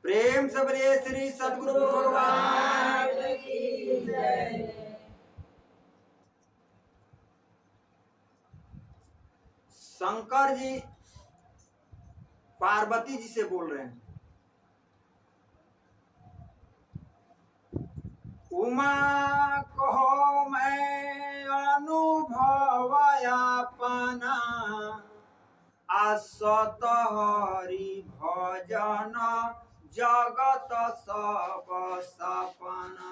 प्रेम से बोलिए श्री सद्गुरु भगवान की जय। शंकर जी पार्वती जी से बोल रहे हैं। उमा कहो मैं अनुभव अपना असत हरि भजन जगत सब सपना।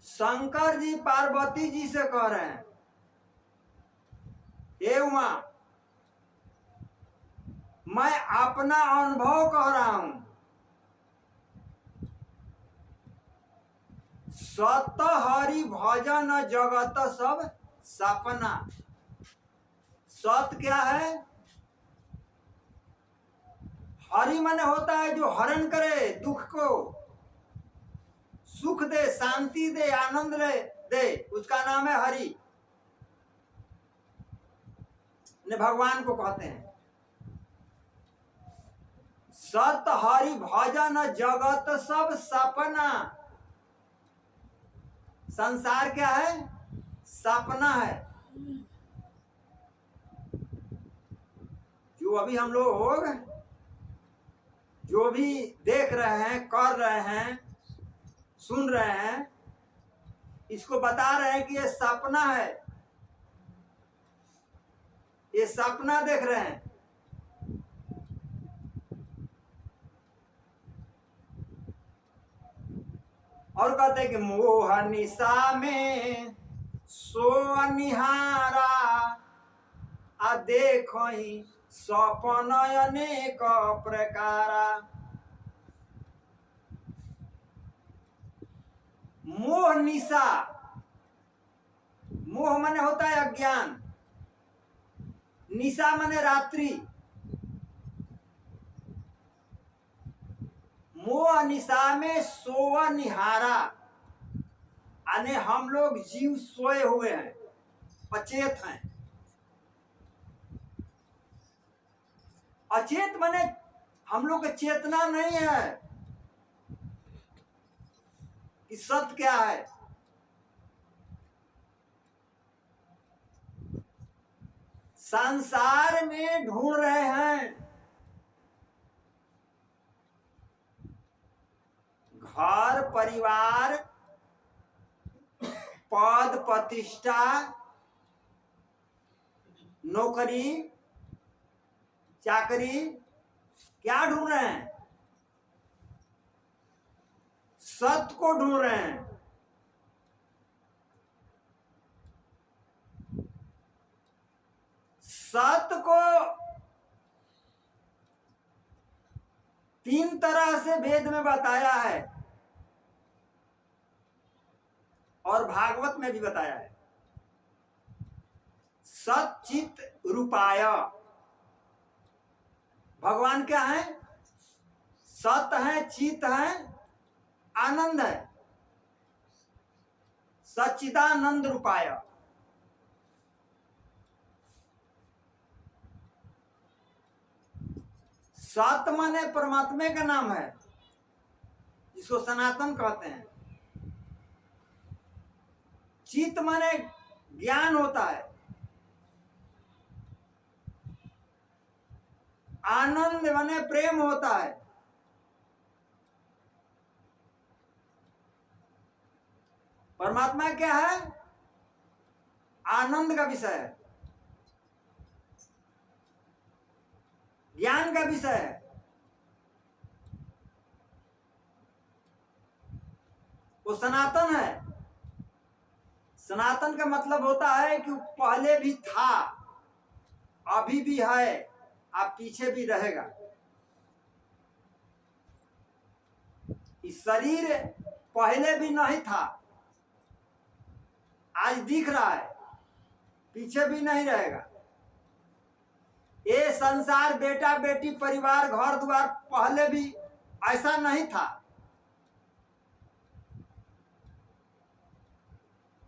शंकर जी पार्वती जी से कह रहे हैं, हे उमा, मैं अपना अनुभव कह रहा हूं। सत हरि भजन जगत सब सपना। सत क्या है? हरि माने होता है जो हरण करे दुख को, सुख दे, शांति दे, आनंद दे, उसका नाम है हरि। ने भगवान को कहते हैं। सत हरि भजन जगत सब सपना। संसार क्या है? सपना है। जो अभी हम लोग जो भी देख रहे हैं, कर रहे हैं, सुन रहे हैं, इसको बता रहे हैं कि ये सपना है, ये सपना देख रहे हैं। और कहते हैं कि मोह निशा में सो निहारा आ देखो सपन अनेक प्रकारा। मोह निशा, मोह माने होता है अज्ञान, निशा माने रात्रि। मोह निशा में सोव निहारा, यानी हम लोग जीव सोए हुए हैं, अचेत हैं। अचेत माने हम लोग की चेतना नहीं है कि सत्य क्या है। संसार में ढूंढ रहे हैं, घर परिवार, पद प्रतिष्ठा, नौकरी चाकरी, क्या ढूंढ रहे हैं? सत्य को ढूंढ रहे हैं। सत्य को तीन तरह से वेद में बताया है और भागवत में भी बताया है। सच्चित रूपाय, भगवान क्या है? सत्य है, चित है, आनंद है। सच्चिदानंद रूपाय। सत्य माने परमात्मा का नाम है, जिसको सनातन कहते हैं। चित माने ज्ञान होता है। आनंद माने प्रेम होता है। परमात्मा क्या है? आनंद का विषय है, ज्ञान का विषय है। वो सनातन है। सनातन का मतलब होता है कि पहले भी था, अभी भी है, अब पीछे भी रहेगा। इस शरीर पहले भी नहीं था, आज दिख रहा है, पीछे भी नहीं रहेगा। ये संसार, बेटा बेटी, परिवार, घर द्वार पहले भी ऐसा नहीं था,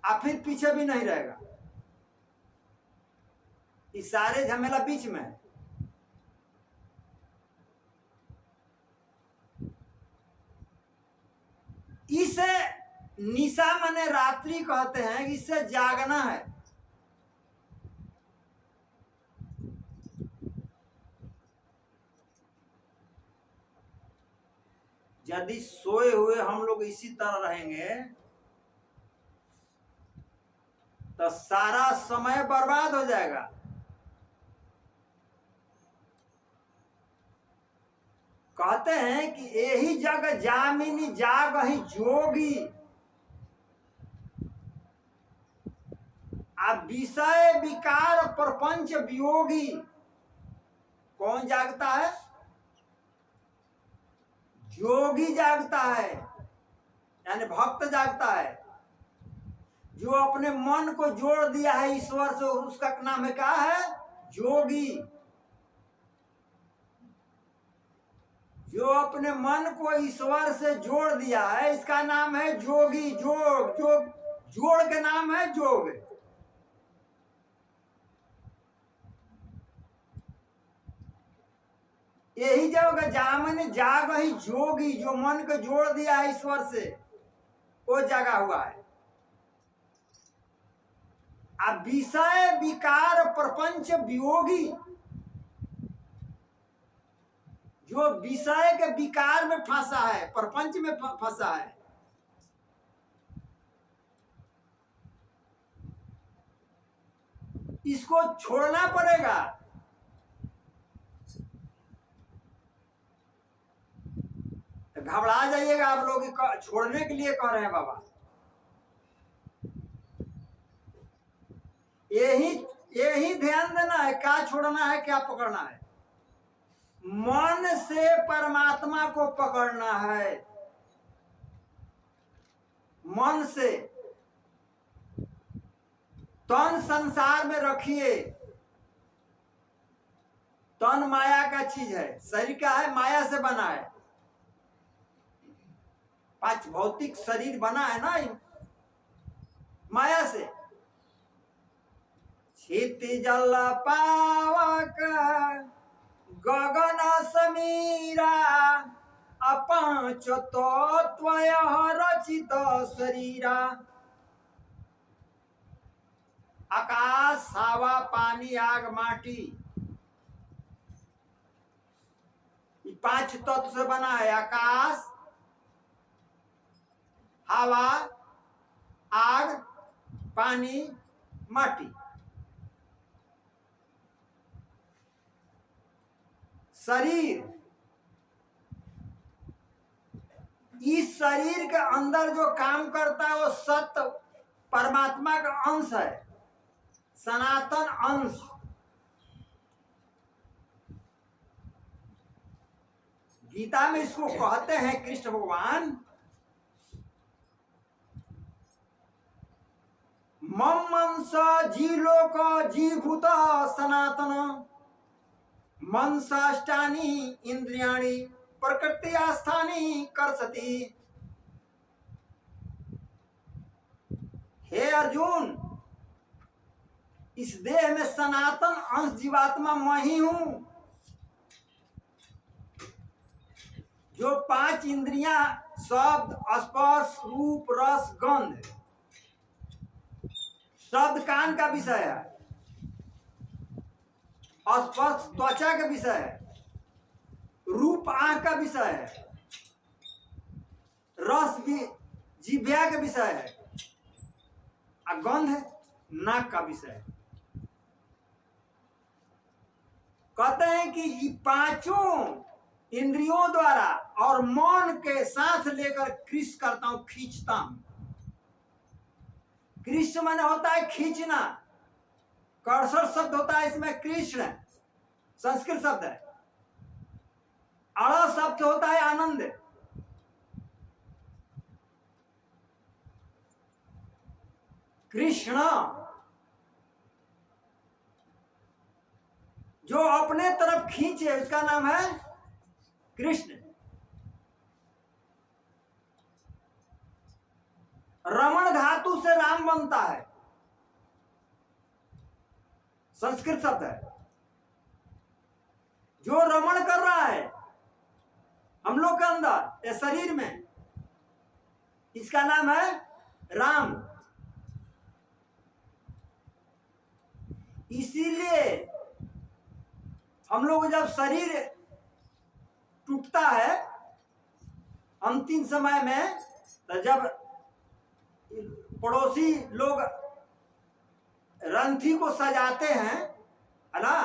अब फिर पीछे भी नहीं रहेगा। इस सारे झमेला बीच में है। निशा माने रात्रि कहते हैं कि इससे जागना है। यदि सोए हुए हम लोग इसी तरह रहेंगे तो सारा समय बर्बाद हो जाएगा। कहते हैं कि यही जग जामिनी जागहि जोगी, आ विषय विकार प्रपंच वियोगी। कौन जागता है? योगी जागता है, यानी भक्त जागता है, जो अपने मन को जोड़ दिया है ईश्वर से, उसका नाम है क्या है? योगी। जो अपने मन को ईश्वर से जोड़ दिया है, इसका नाम है जोगी। जोड़ के नाम है जोग। यही जग जामन जाग ही जोगी, जो मन को जोड़ दिया है ईश्वर से, वो जगा हुआ है। अब विषय विकार प्रपंच वियोगी, जो विषय के विकार में फंसा है, प्रपंच में फंसा है, इसको छोड़ना पड़ेगा। घबरा जाइएगा आप लोग, छोड़ने के लिए कह रहे हैं बाबा। यही ध्यान देना है, क्या छोड़ना है क्या पकड़ना है। मन से परमात्मा को पकड़ना है, मन से। तन संसार में रखिए, तन माया का चीज है, शरीर क्या है? माया से बना है। पांच भौतिक शरीर बना है ना माया से। क्षिति जल पावक गगन समीरा, अपांच तत्वय रचित शरीरा। आकाश हवा पानी आग माटी, पांच तत्व से बना है। आकाश हवा आग पानी माटी। शरीर, इस शरीर के अंदर जो काम करता है वो सत्य परमात्मा का अंश है, सनातन अंश। गीता में इसको कहते हैं कृष्ण भगवान, मम मंस जीलोक जीभूत सनातन, मनसाष्टानि इंद्रियाणि प्रकृति आस्थानी कर्षति। हे अर्जुन, इस देह में सनातन अंश जीवात्मा मैं ही हूं। जो पांच इंद्रियां, शब्द स्पर्श रूप रस गंध, शब्द कान का विषय है, स्पर्श त्वचा का विषय है, रूप आंख का विषय है, रस भी जिह्वा का विषय है, और गंध नाक का विषय है। कहते हैं कि ये पांचों इंद्रियों द्वारा और मन के साथ लेकर कृष्ण करता हूं, खींचता हूं। कृष्ण माने होता है खींचना। कर्सर शब्द होता है इसमें कृष्ण, संस्कृत शब्द है। अड़ शब्द होता है आनंद। कृष्ण जो अपने तरफ खींचे उसका नाम है कृष्ण। रमण धातु से राम बनता है, संस्कृत शब्द है। जो रमण कर रहा है हम लोग के अंदर, ये शरीर में, इसका नाम है राम। इसीलिए हम लोग जब शरीर टूटता है अंतिम समय में, तो जब पड़ोसी लोग रंथी को सजाते हैं, है ना,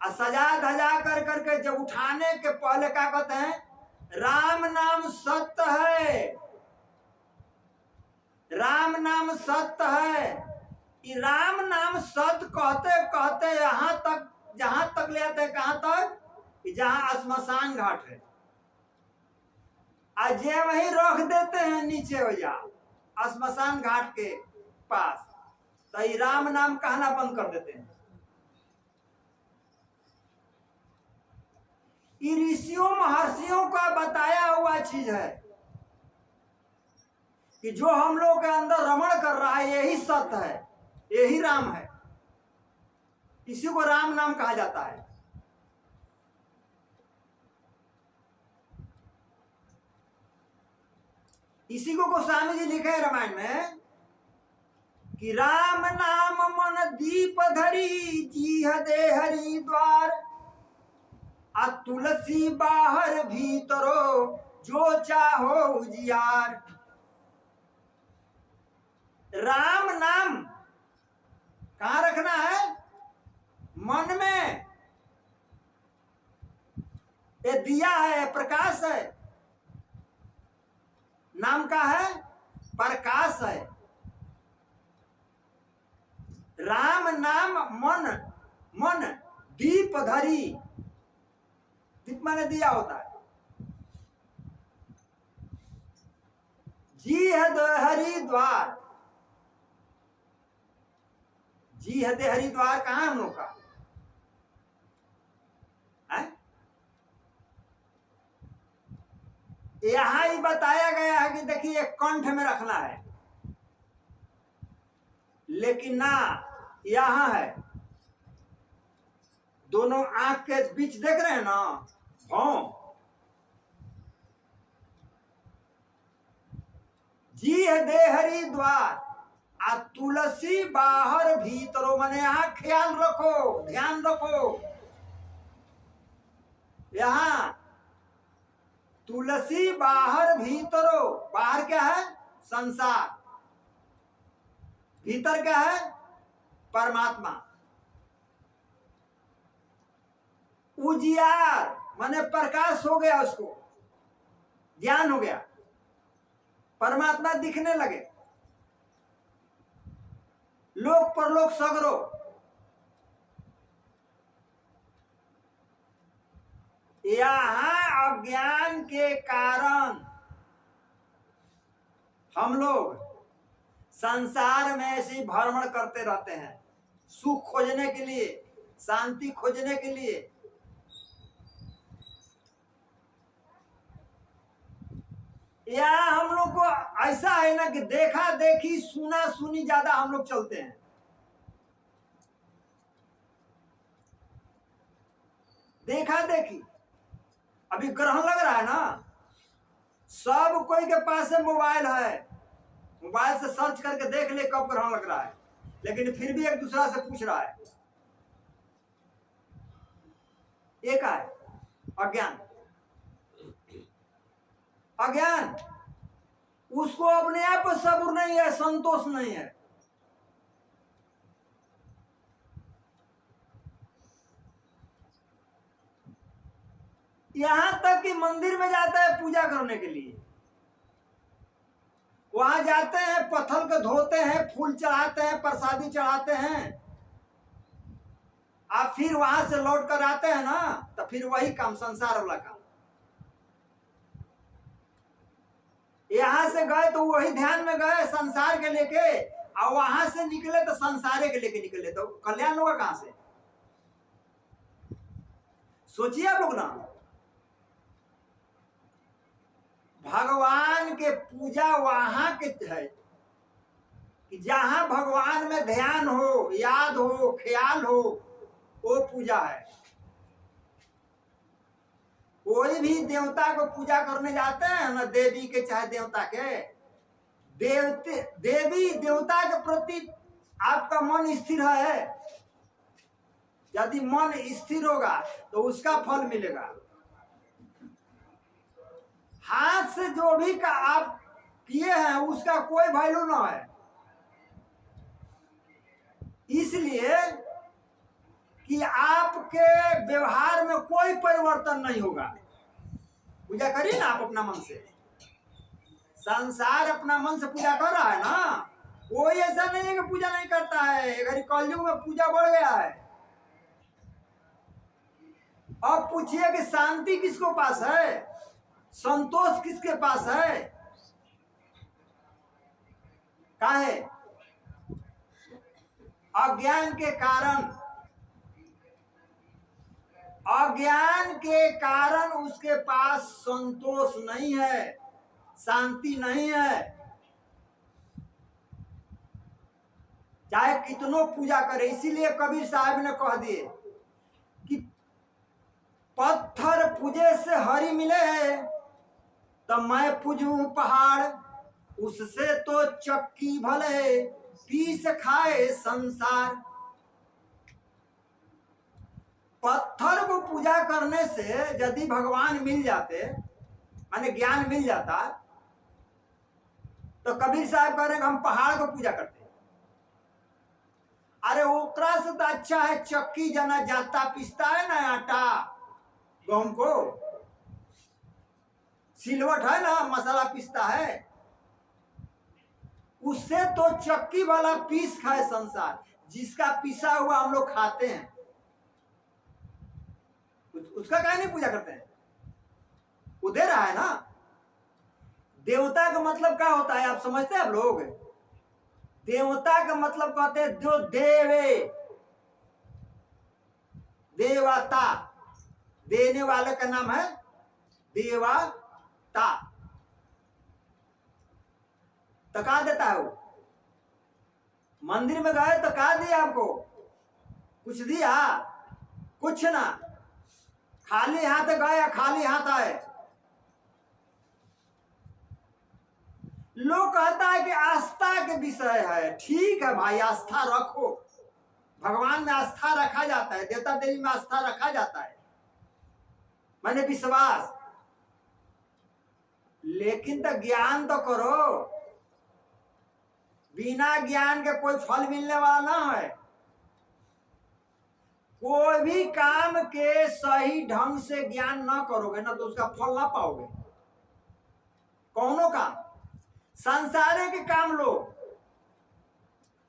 और सजा धजा कर करके जब उठाने के पहले क्या कहते हैं, राम नाम सत्य है, राम नाम सत्य है। ये राम नाम सत्य कहते कहते यहां तक, जहां तक ले आते हैं, कहां तक, जहां श्मशान घाट है, आज वही रख देते हैं नीचे हो जा श्मशान घाट के पास, तो ये राम नाम कहना बंद कर देते हैं। ये ऋषियों महर्षियों का बताया हुआ चीज है कि जो हम लोग के अंदर रमण कर रहा है यही सत्य है, यही राम है, इसी को राम नाम कहा जाता है। इसी को गोस्वामी जी लिखे हैं रामायण में कि राम नाम मन दीप धरी, जीह दे हरि द्वार, आ तुलसी बाहर भीतरो, जो चाहो उजियार। राम नाम कहाँ रखना है, मन में। ये दिया है, प्रकाश है, नाम का है प्रकाश है। राम नाम मन, मन दीप धरी, दीप माने दिया होता है। जी है हरि द्वार, जी है हरि द्वार कहाँ हम लोग का है? यहां ही बताया गया है कि देखिए कंठ में रखना है, लेकिन ना यहां है, दोनों आंख के बीच देख रहे हैं ना, भौं। जी है दे हरि द्वार, आ तुलसी बाहर भीतरो, माने यहां ख्याल रखो, ध्यान रखो। यहां तुलसी बाहर भीतरो, बाहर क्या है, संसार, भीतर क्या है, परमात्मा। उजियार माने प्रकाश हो गया, उसको ज्ञान हो गया, परमात्मा दिखने लगे, लोक परलोक सगरो। यहां अज्ञान के कारण हम लोग संसार में ऐसे भ्रमण करते रहते हैं, सुख खोजने के लिए, शांति खोजने के लिए। या हम लोग को ऐसा है ना कि देखा देखी सुना सुनी ज्यादा हम लोग चलते हैं। देखा देखी, अभी ग्रहण लग रहा है ना, सब कोई के पास है मोबाइल है, मोबाइल से सर्च करके देख ले कब ग्रहण लग रहा है, लेकिन फिर भी एक दूसरा से पूछ रहा है। एक है अज्ञान, अज्ञान, उसको अपने आप पर सब्र नहीं है, संतोष नहीं है। यहां तक कि मंदिर में जाता है पूजा करने के लिए, वहां जाते हैं, पत्थर को धोते हैं, फूल चढ़ाते हैं, प्रसादी चढ़ाते हैं, आप फिर वहां से लौट कर आते हैं ना, तो फिर वही काम, संसार वाला काम। यहां से गए तो वही ध्यान में गए संसार के लेके, और वहां से निकले तो संसारे के लेके निकले, तो कल्याण होगा कहां से? सोचिए आप लोग ना, भगवान के पूजा वहां के है कि जहां भगवान में ध्यान हो, याद हो, ख्याल हो, वो पूजा है। कोई भी देवता को पूजा करने जाते हैं ना, देवी के चाहे देवता के, देवी देवता के प्रति आपका मन स्थिर है, यदि मन स्थिर होगा तो उसका फल मिलेगा। हाथ से जो भी का आप किए हैं उसका कोई वैल्यू ना है। इसलिए कि आपके व्यवहार में कोई परिवर्तन नहीं होगा। पूजा करिए ना आप अपना मन से, संसार अपना मन से पूजा कर रहा है ना। कोई ऐसा नहीं है कि पूजा नहीं करता है। अगर कलयुग में पूजा बढ़ गया है। अब पूछिए कि शांति किसको पास है, संतोष किसके पास है? काहे? अज्ञान के कारण, अज्ञान के कारण उसके पास संतोष नहीं है, शांति नहीं है। चाहे कितनों पूजा करे। इसीलिए कबीर साहब ने कह दिए कि पत्थर पूजे से हरि मिले है, तो मैं पूजूं पहाड़, उससे तो चक्की भले पीस खाए संसार। पत्थर को पूजा करने से यदि भगवान मिल जाते, माने ज्ञान मिल जाता, तो कबीर साहब कह रहे हैं कि हम पहाड़ को पूजा करते। अरे ओकरा से तो अच्छा है चक्की जना जाता पिसता है ना आटा गेहूं को, सिलवट है ना मसाला पिसता है, उससे तो चक्की वाला पीस खाए संसार। जिसका पिसा हुआ हम लोग खाते हैं, उसका काहे नहीं पूजा करते हैं? वो दे रहा है ना। देवता का मतलब क्या होता है आप समझते हैं आप लोग? देवता का मतलब कहते हैं जो देवे, देवता, देने वाले का नाम है देवता। तो कहा देता है वो? मंदिर में गए तो कहा दिया आपको? कुछ दिया? कुछ ना। खाली हाथ गए या खाली हाथ आए। लोग कहता है कि आस्था के विषय है। ठीक है भाई, आस्था रखो, भगवान में आस्था रखा जाता है, देवता देवी में आस्था रखा जाता है, मैंने विश्वास। लेकिन तो ज्ञान तो करो। बिना ज्ञान के कोई फल मिलने वाला ना है। कोई भी काम के सही ढंग से ज्ञान ना करोगे ना तो उसका फल ना पाओगे। कौनो काम, संसारे के काम लो,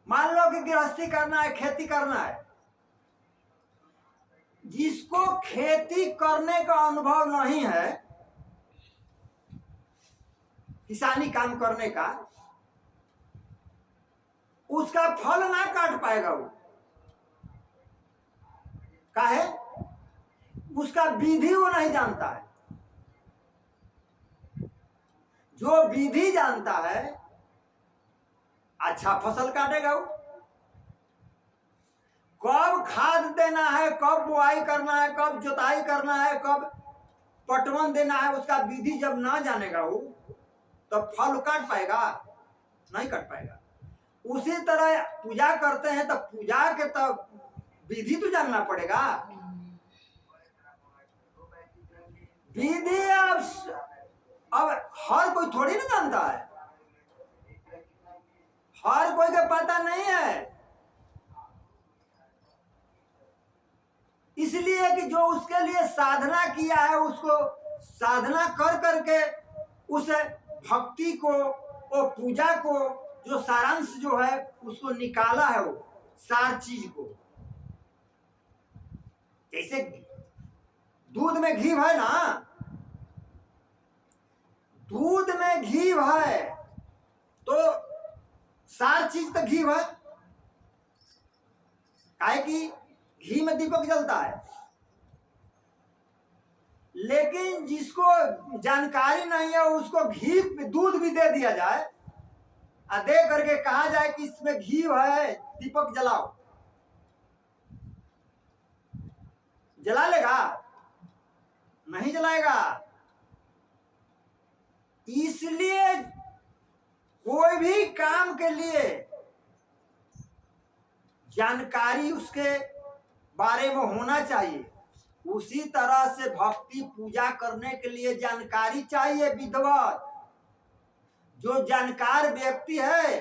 मान लो कि गृहस्थी करना है, खेती करना है। जिसको खेती करने का अनुभव नहीं है, किसानी काम करने का, उसका फल ना काट पाएगा वो। काहे? उसका विधि वो नहीं जानता है। जो विधि जानता है, अच्छा फसल काटेगा वो। कब खाद देना है, कब बुआई करना है, कब जुताई करना है, कब पटवन देना है, उसका विधि जब ना जानेगा वो, तो फल काट पाएगा? नहीं काट पाएगा। उसी तरह पूजा करते हैं तो पूजा के तो विधि तो जानना पड़ेगा। विधि अब हर कोई थोड़ी ना जानता है, हर कोई का पता नहीं है। इसलिए कि जो उसके लिए साधना किया है, उसको साधना कर करके उस भक्ति को, वो पूजा को, जो सारांश जो है उसको निकाला है, वो सार चीज को। जैसे दूध में घी है ना, दूध में घी है तो सार चीज तो घी है। काहे कि घी में दीपक जलता है। लेकिन जिसको जानकारी नहीं है उसको घी दूध भी दे दिया जाए और दे करके कहा जाए कि इसमें घी है, दीपक जलाओ, जला लेगा? नहीं जलाएगा। इसलिए कोई भी काम के लिए जानकारी उसके बारे में होना चाहिए। उसी तरह से भक्ति पूजा करने के लिए जानकारी चाहिए विधिवत। जो जानकार व्यक्ति है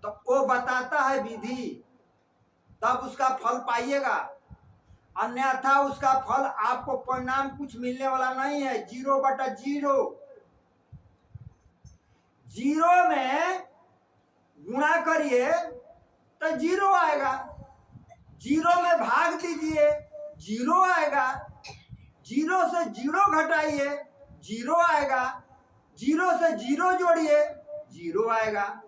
तो वो बताता है विधि, तब उसका फल पाइएगा, अन्यथा उसका फल आपको परिणाम कुछ मिलने वाला नहीं है। 0/0। 0 में गुणा करिए तो 0 आएगा, 0 में भाग दीजिए 0 आएगा, 0 से 0 घटाइए 0 आएगा, 0 से 0 जोड़िए 0 आएगा।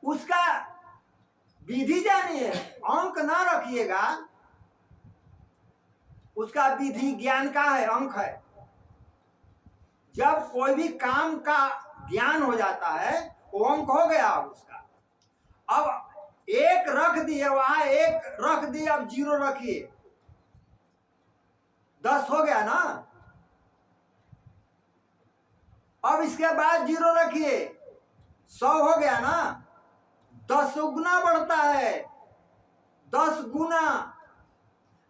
उसका विधि जानिए, अंक ना रखिएगा। उसका विधि ज्ञान का है, अंक है। जब कोई भी काम का ज्ञान हो जाता है वो अंक हो गया। अब उसका अब 1 रख दिए, वहां 1 रख दिए, अब 0 रखिए, 10 हो गया ना। अब इसके बाद 0 रखिए, 100 हो गया ना। 10 गुना बढ़ता है, 10 गुना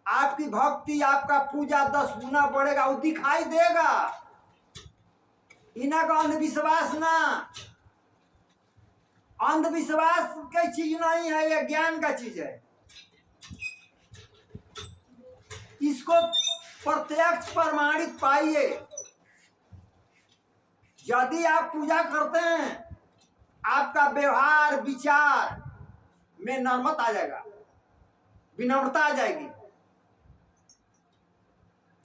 आपकी भक्ति, आपका पूजा 10 गुना बढ़ेगा। वो दिखाई देगा। इना का अंधविश्वास ना, अंधविश्वास की चीज नहीं है, यह ज्ञान का चीज है। इसको प्रत्यक्ष प्रमाणित पाइए। यदि आप पूजा करते हैं, आपका व्यवहार विचार में नम्रता आ जाएगा, विनम्रता आ जाएगी।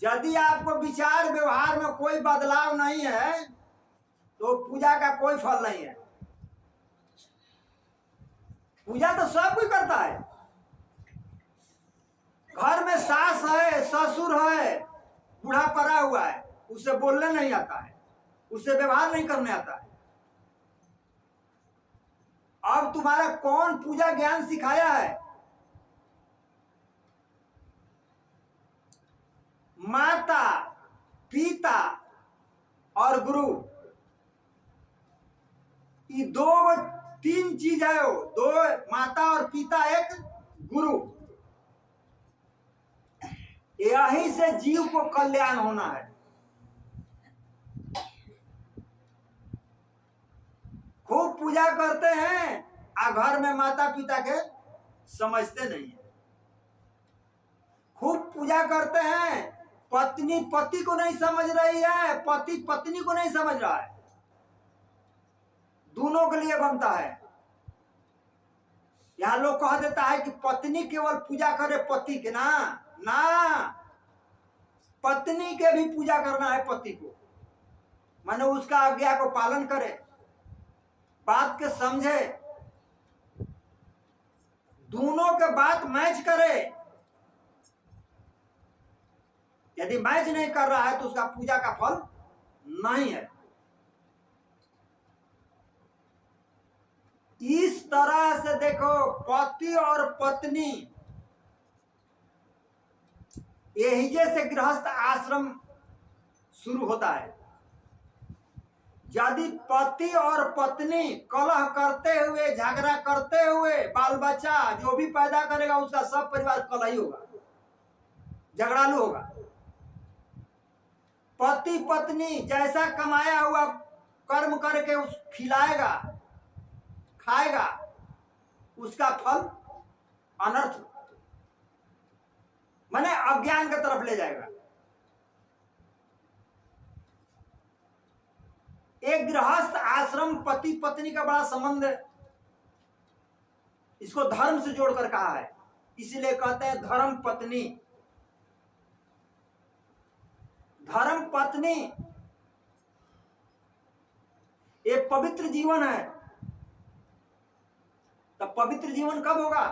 यदि आपको विचार व्यवहार में कोई बदलाव नहीं है तो पूजा का कोई फल नहीं है। पूजा तो सब कोई करता है। घर में सास है, ससुर है, बूढ़ा पड़ा हुआ है, उसे बोलने नहीं आता है, उसे व्यवहार नहीं करने आता है। अब तुम्हारा कौन पूजा ज्ञान सिखाया है? माता, पिता और गुरु, ये 3 चीज है। वो 2, माता और पिता, 1 गुरु। यही से जीव को कल्याण होना है। खूब पूजा करते हैं आ घर में माता पिता के समझते नहीं है। खूब पूजा करते हैं, पत्नी पति को नहीं समझ रही है, पति पत्नी को नहीं समझ रहा है। दोनों के लिए बनता है। यहां लोग कह देता है कि पत्नी केवल पूजा करे पति के, ना, पत्नी के भी पूजा करना है पति को। माने उसका आज्ञा को पालन करे, बात के समझे, दोनों के बात मैच करे। यदि मैच नहीं कर रहा है तो उसका पूजा का फल नहीं है। इस तरह से देखो, पति और पत्नी, यही जैसे गृहस्थ आश्रम शुरू होता है। यदि पति और पत्नी कलह करते हुए, झगड़ा करते हुए, बाल बच्चा जो भी पैदा करेगा उसका सब परिवार कलही होगा, झगड़ालू होगा। पति पत्नी जैसा कमाया हुआ कर्म करके उस खिलाएगा, खाएगा, उसका फल अनर्थ, माने अज्ञान की तरफ ले जाएगा। एक गृहस्थ आश्रम पति पत्नी का बड़ा संबंध है। इसको धर्म से जोड़कर कहा है, इसलिए कहते हैं धर्म पत्नी। धर्म पत्नी ये पवित्र जीवन है। तो पवित्र जीवन कब होगा?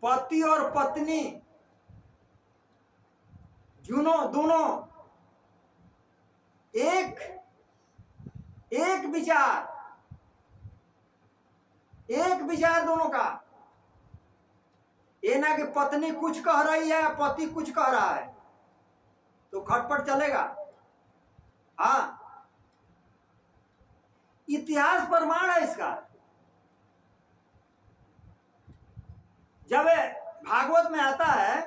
पति और पत्नी दोनों एक विचार दोनों का। ये ना कि पत्नी कुछ कह रही है, पति कुछ कह रहा है, तो खटपट चलेगा। हाँ, इतिहास प्रमाण है इसका। जब भागवत में आता है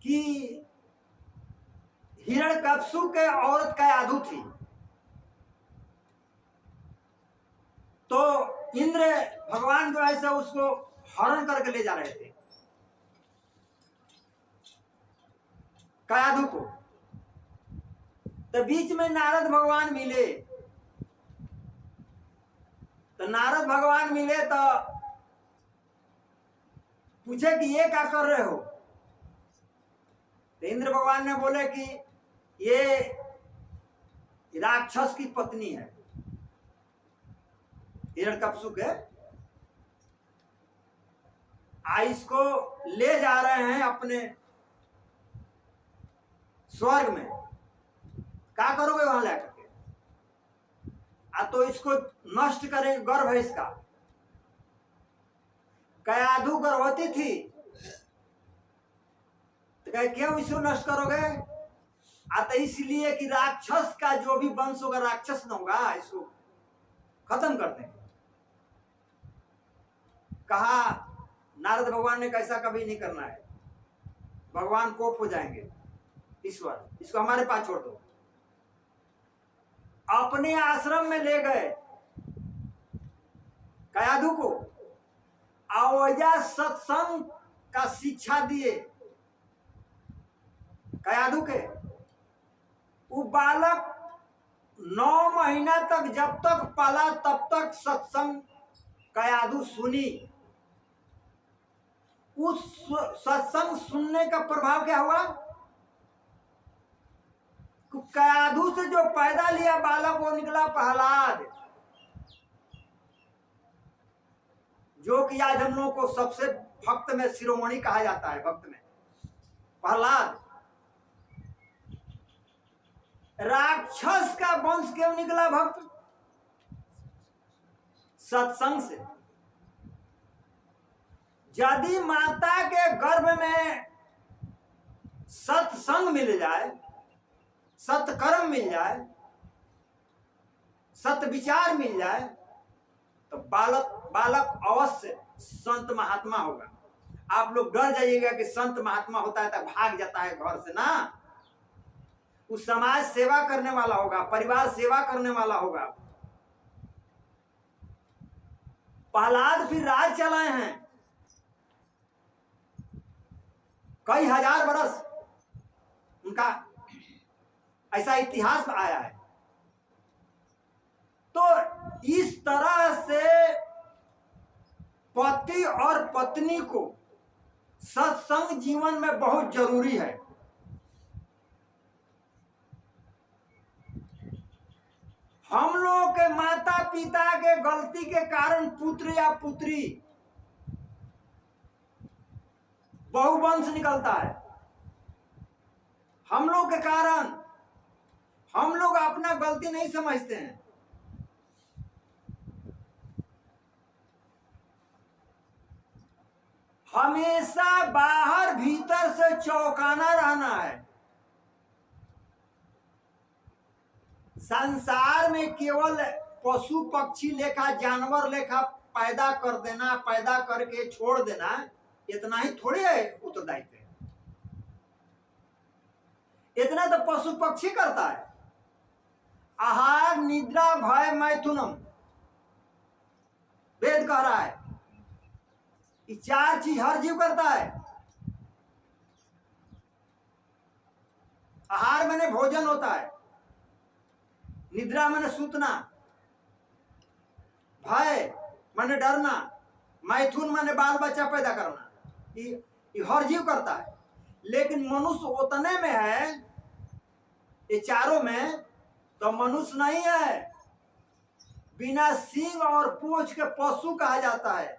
कि हिरण्यकश्यप के औरत कयाधु थी, तो इंद्र भगवान जो है उसको हरण करके ले जा रहे थे कयाधु को। तो बीच में नारद भगवान मिले, तो नारद भगवान मिले तो पूछे कि ये क्या कर रहे हो। तो इंद्र भगवान ने बोले कि ये राक्षस की पत्नी है हिरण्यकश्यप के, इसको ले जा रहे हैं अपने स्वर्ग में, क्या करोगे वहां लेकर के? तो इसको नष्ट करेंगे, गर्भ है इसका। कयाधु गर्भवती थी, तो कहे क्यों इसको नष्ट करोगे? तो इसलिए कि राक्षस का जो भी वंश होगा राक्षस न होगा, इसको खत्म कर देंगे। कहा नारद भगवान ने कैसा कभी नहीं करना है, भगवान कोप हो जाएंगे, ईश्वर, इसको हमारे पास छोड़ दो। अपने आश्रम में ले गए कयाधु को, अवजा सत्संग का शिक्षा दिए कयाधु के। वो बालक 9 महीना तक जब तक पला तब तक सत्संग कयाधु सुनी। उस सत्संग सुनने का प्रभाव क्या हुआ? कयाधु से जो पैदा लिया बालक वो निकला प्रहलाद, जो कि आज हम लोगों को सबसे भक्त में शिरोमणि कहा जाता है। भक्त में प्रहलाद राक्षस का वंश क्यों निकला भक्त? सत्संग से। यदि माता के गर्भ में सत्संग मिल जाए, सत्कर्म मिल जाए, सत विचार मिल जाए, तो बालक अवश्य संत महात्मा होगा। आप लोग डर जाइएगा कि संत महात्मा होता है तो भाग जाता है घर से, ना। उस समाज सेवा करने वाला होगा, परिवार सेवा करने वाला होगा। प्रहलाद फिर राज चलाए हैं कई हजार बरस, उनका ऐसा इतिहास में आया है। तो इस तरह से पति और पत्नी को सत्संग जीवन में बहुत जरूरी है। हम लोग के माता पिता के गलती के कारण पुत्र या पुत्री बहुवंश निकलता है। हम लोग के कारण हम लोग अपना गलती नहीं समझते हैं। हमेशा बाहर भीतर से चौकाना रहना है। संसार में केवल पशु पक्षी लेखा, जानवर लेखा पैदा कर देना, पैदा करके छोड़ देना, इतना ही थोड़ी है उत्तरदायित्व। इतना तो पशु पक्षी करता है। आहार निद्रा भय मैथुनम, वेद कह रहा है। ये 4 चीज हर जीव करता है। आहार माने भोजन होता है, निद्रा माने सूतना, भय माने डरना, मैथुन माने बाल बच्चा पैदा करना। ये हर जीव करता है। लेकिन मनुष्य उतने में है, ये चारों में तो मनुष्य नहीं है। बिना सींग और पूंछ के पशु कहा जाता है।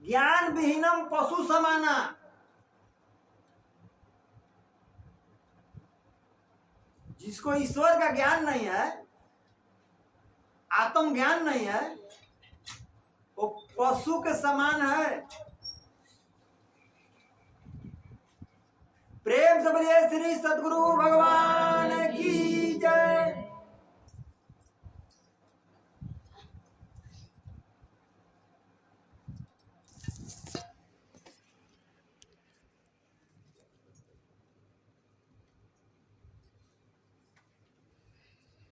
ज्ञान विहीनम पशु समाना। जिसको ईश्वर का ज्ञान नहीं है, आत्म ज्ञान नहीं है, वो पशु के समान है। प्रेम से बोलिए श्री सद्गुरु भगवान